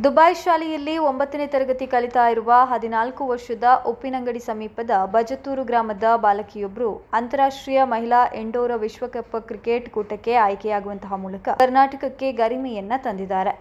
Dubai ಶಾಲೆಯಲ್ಲಿ 9ನೇ ತರಗತಿ ಕಲಿತಾ ಇರುವ 14 ವರ್ಷದ ಉಪ್ಪಿನಂಗಡಿ ಸಮೀಪದ ಬಜತ್ತೂರು ಗ್ರಾಮದ ಬಾಲಕಿಯೊಬ್ಬರು ಅಂತಾರಾಷ್ಟ್ರೀಯ ಮಹಿಳಾ ಇಂಡೋರ್ ವಿಶ್ವಕಪ್ ಕ್ರಿಕೆಟ್ ಕೂಟಕ್ಕೆ ಆಯ್ಕೆಯಾಗುವಂತಹ ಮೂಲಕ ಕರ್ನಾಟಕಕ್ಕೆ ಗರಿಮೆಯನ್ನ ತಂದಿದ್ದಾರೆ.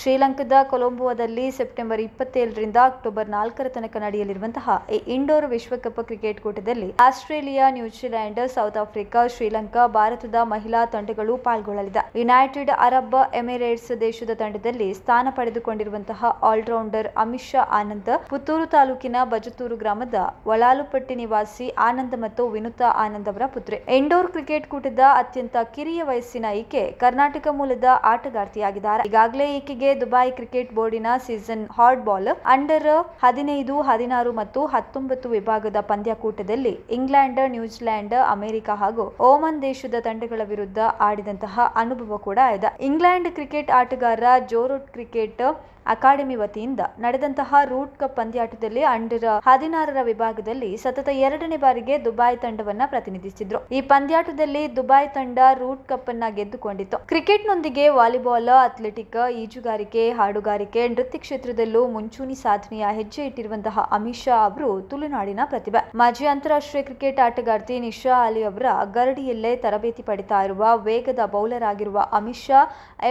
ಶ್ರೀಲಂಕಾದ ಕೊಲಂಬೋದಲ್ಲಿ ಸೆಪ್ಟೆಂಬರ್ 27ರಿಂದ ಅಕ್ಟೋಬರ್ 4ರ ತನಕ ನಡೆಯಲಿರುವಂತಹ ಈ ಇಂಡೋರ್ ವಿಶ್ವಕಪ್ ಕ್ರಿಕೆಟ್ ಕೂಟದಲ್ಲಿ Australia, New Zealand, south Africa, Sri Lanka, ಭಾರತದ ಮಹಿಳಾ ತಂಡಗಳು ಪಾಲ್ಗೊಳ್ಳಲಿದೆ. ಯುನೈಟೆಡ್ ಅರಬ್ ಎಮಿರೇಟ್ಸ್ ದೇಶದ ತಂಡದಲ್ಲಿ ಸ್ಥಾನ ಪಡೆದುಕೊಂಡಿರುವಂತಹ ಆಲ್ರೌಂಡರ್ ಅಮಿಷಾ ಆನಂದ್ ಪುತ್ತೂರು ತಾಲೂಕಿನ ಬಜತ್ತೂರು ಗ್ರಾಮದ ವಳಾಲುಪಟ್ಟಿ ನಿವಾಸಿ ಆನಂದ್ ಮತ್ತು ವಿನುತಾ ಆನಂದ್ ಅವರ ಪುತ್ರಿ. ಇಂಡೋರ್ ಕ್ರಿಕೆಟ್ ಕೂಟದ ಅತ್ಯಂತ ಕಿರಿಯ ವಯಸ್ಸಿನ ಈಕೆ ಕರ್ನಾಟಕ ಮೂಲದ ಆಟಗಾರ್ತಿಯಾಗಿದ್ದಾರೆ. ಈಗಾಗಲೇ ಈಕೆಗೆ ದುಬೈ ಕ್ರಿಕೆಟ್ ಬೋರ್ಡಿನ ಸೀಸನ್ ಹಾರ್ಡ್ ಬಾಲ್ ಅಂಡರ್ 15, 16 ಮತ್ತು 19 ವಿಭಾಗದ ಪಂದ್ಯಾಕೂಟದಲ್ಲಿ ಇಂಗ್ಲೆಂಡ್, ನ್ಯೂಜಿಲೆಂಡ್, ಅಮೆರಿಕ ಹಾಗೂ ಓಮನ್ ದೇಶದ ತಂಡಗಳ ವಿರುದ್ಧ ಆಡಿದಂತಹ ಅನುಭವ ಕೂಡ ಇದೆ. ಇಂಗ್ಲೆಂಡ್ ಕ್ರಿಕೆಟ್ ಆಟಗಾರ ಜೋರೂಟ್ ಕ್ರಿಕೆಟ್ ಅಕಾಡೆಮಿ ವತಿಯಿಂದ ನಡೆದಂತಹ ರೂಟ್ ಕಪ್ ಪಂದ್ಯಾಟದಲ್ಲಿ ಅಂಡರ್ 16ರ ವಿಭಾಗದಲ್ಲಿ ಸತತ 2ನೇ ಬಾರಿಗೆ ದುಬೈ ತಂಡವನ್ನ ಪ್ರತಿನಿಧಿಸಿದ್ರು. ಈ ಪಂದ್ಯಾಟದಲ್ಲಿ ದುಬೈ ತಂಡ ರೂಟ್ ಕಪ್ ಅನ್ನ ಗೆದ್ದುಕೊಂಡಿತ್ತು. ಕ್ರಿಕೆಟ್ನೊಂದಿಗೆ ವಾಲಿಬಾಲ್, ಅಥ್ಲೆಟಿಕ್, ಈಜುಗಾರಿಕೆ, ಹಾಡುಗಾರಿಕೆ, ನೃತ್ಯ ಕ್ಷೇತ್ರದಲ್ಲೂ ಮುಂಚೂಣಿ ಸಾಧನೆಯ ಹೆಜ್ಜೆ ಇಟ್ಟಿರುವಂತಹ ಅಮಿಷಾ ಅವರು ತುಳುನಾಡಿನ ಪ್ರತಿಭೆ. ಮಾಜಿ ಅಂತಾರಾಷ್ಟ್ರೀಯ ಕ್ರಿಕೆಟ್ ಆಟಗಾರ್ತಿ ನಿಶಾ ಅಲಿ ಅವರ ಗರಡಿಯಲ್ಲೇ ತರಬೇತಿ ಪಡಿತಾ ಇರುವ ವೇಗದ ಬೌಲರ್ ಆಗಿರುವ ಅಮಿಷಾ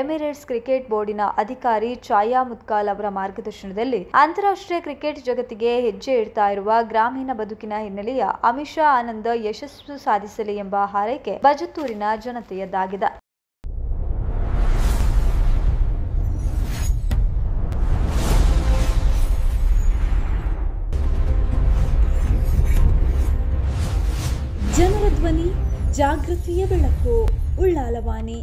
ಎಮಿರೇಟ್ಸ್ ಕ್ರಿಕೆಟ್ ಬೋರ್ಡಿನ ಅಧಿಕಾರಿ ಛಾಯಾ ಮುತ್ಕಾಲ್ ಅವರ ಮಾರ್ಗದರ್ಶನದಲ್ಲಿ ಅಂತಾರಾಷ್ಟ್ರೀಯ ಕ್ರಿಕೆಟ್ ಜಗತ್ತಿಗೆ ಹೆಜ್ಜೆ ಇಡ್ತಾ ಇರುವ ಗ್ರಾಮೀಣ ಬದುಕಿನ ಹಿನ್ನೆಲೆಯ ಅಮಿಷಾ ಆನಂದ್ ಯಶಸ್ಸು ಸಾಧಿಸಲಿ ಎಂಬ ಹಾರೈಕೆ ಬಜತ್ತೂರಿನ ಜನತೆಯದ್ದಾಗಿದೆ. ಜನರ ಧ್ವನಿ, ಜಾಗೃತಿಯ ಬೆಳಕು, ಉಳ್ಳಾಲವಾಣಿ.